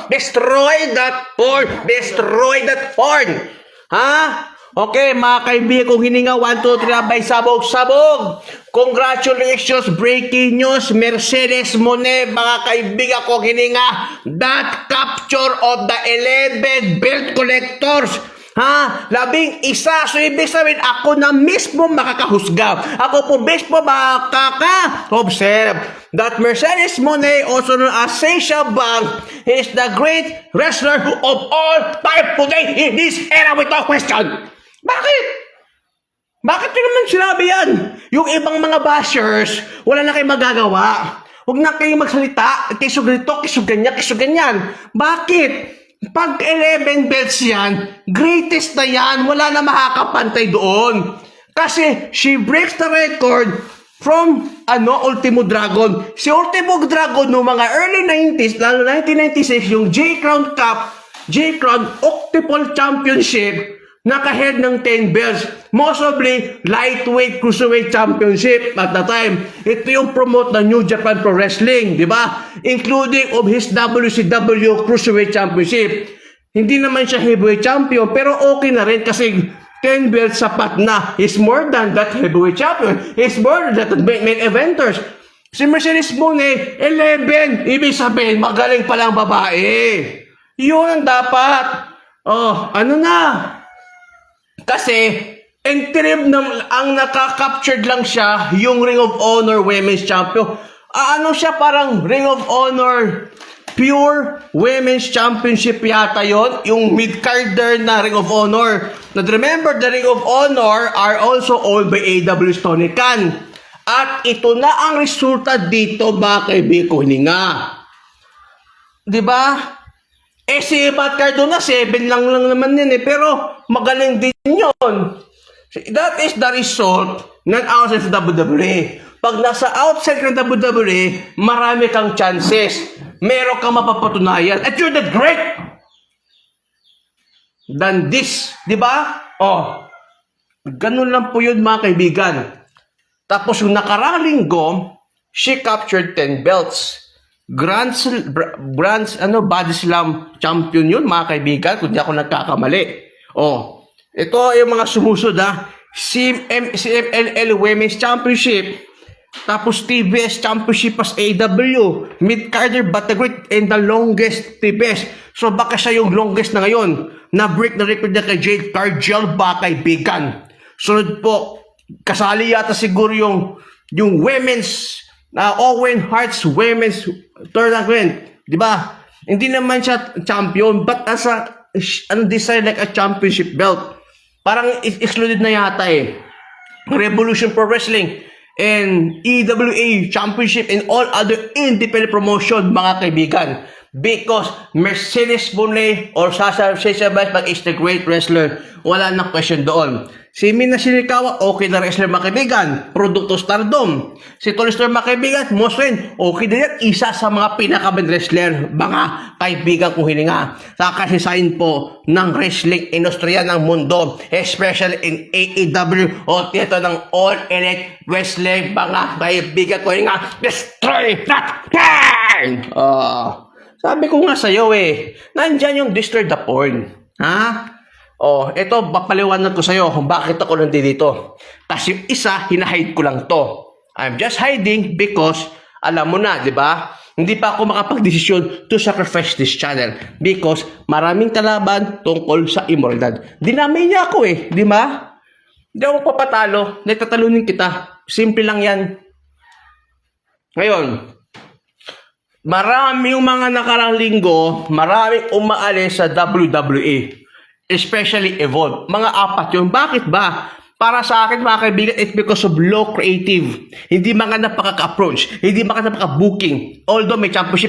Destroy that porn! Destroy that porn! Ha? Okay, mga kaibigan kong hininga, 1, 2, 3, by sabog-sabog. Congratulations, breaking news, Mercedes Moné, mga kaibigan kong hininga, that capture of the 11 belt collectors. Ha? 11. So, ibig sabihin, ako na mismo makakahusga. Ako po mismo makaka-observe that Mercedes Moné, also known as Sasha Banks, is the great wrestler of all time today in this era without question. Bakit? Bakit nyo naman sinabi yan? Yung ibang mga bashers, wala na kayong magagawa. Huwag na kayong magsalita. Kisog ganito, kisog ganyan. Bakit? Pag 11 belts yan, greatest na yan. Wala na makakapantay doon. Kasi she breaks the record from Ultimo Dragon. Si Ultimo Dragon no mga early 90s, lalo 1996, yung J-Crown Cup, J-Crown Octuple Championship, naka-head ng 10 belts. Mostly lightweight cruiserweight championship at the time. Ito yung promote ng New Japan Pro Wrestling, di ba? Including of his WCW cruiserweight championship. Hindi naman siya heavyweight champion, pero okay na rin kasi 10 belts sapat na. He's more than that heavyweight champion. He's more than that main eventers. Si Mercedes Moné, 11. Ibig sabihin, magaling palang babae. Yun ang dapat. Ano na? Kasi, interim ang naka-captured lang siya, yung Ring of Honor Women's Champion. Ano siya, parang Ring of Honor Pure Women's Championship yata yon, yung mid-carder na Ring of Honor. Now, remember, the Ring of Honor are also owned by AEW's Tony Khan. At ito na ang resulta dito, mga kaibigan ko, hininga. Diba? Si Matt Cardona, 7 lang naman yan pero magaling din yun. That is the result ng outside of WWE. Pag nasa outside ng WWE, marami kang chances. Meron kang mapapatunayan. And you're the great than this. Diba? Ganun lang po yun, mga kaibigan. Tapos yung nakarang linggo, she captured 10 belts. Body Slam champion yun, mga kaibigan, kung di ako nagkakamali. Ito yung mga sumusod, CMLL Women's Championship, tapos TBS Championship as AW, mid-carder but the great and the longest TBS. So baka siya yung longest na ngayon, na-break na record na kay Jade Cargill, mga kaibigan. Sunod po, kasali yata siguro yung women's Owen Hart's Women's Tournament, di ba? Hindi naman siya champion, but as a design like a championship belt. Parang excluded na yata Revolution Pro Wrestling and EWA Championship and all other independent promotion, mga kaibigan. Because Mercedes Moné or Sasha Banks is the great wrestler. Wala na question doon. Si Mina Shirakawa, okay na wrestler, mga kaibigan. Produkto stardom. Si Tony Storm, mga kaibigan, Mosren, okay na yan. Isa sa mga pinakaband wrestler, mga kaibigan kong hininga. Sa kasisayin po ng wrestling industriya ng mundo, especially in AEW o tito ng All Elite Wrestling, mga kaibigan kong hininga. Destroy that porn! Sabi ko nga sa'yo nandyan yung destroy the porn. Ito, papaliwanag ko sa'yo kung bakit ako nandito. Kasi yung isa, hinahide ko lang to. I'm just hiding because, alam mo na, di ba? Hindi pa ako makapag-desisyon to sacrifice this channel because maraming kalaban tungkol sa immoralidad. Dinamay niya ako di ba? Hindi ako papatalo, natatalunin kita. Simple lang yan. Ngayon, maraming mga nakarang linggo, maraming umaalis sa WWE. Especially Evolve. Mga 4 yun. Bakit ba? Para sa akin, mga kaibigan, it's because of low creative. Hindi mga napaka-approach. Hindi mga napaka-booking. Although may championship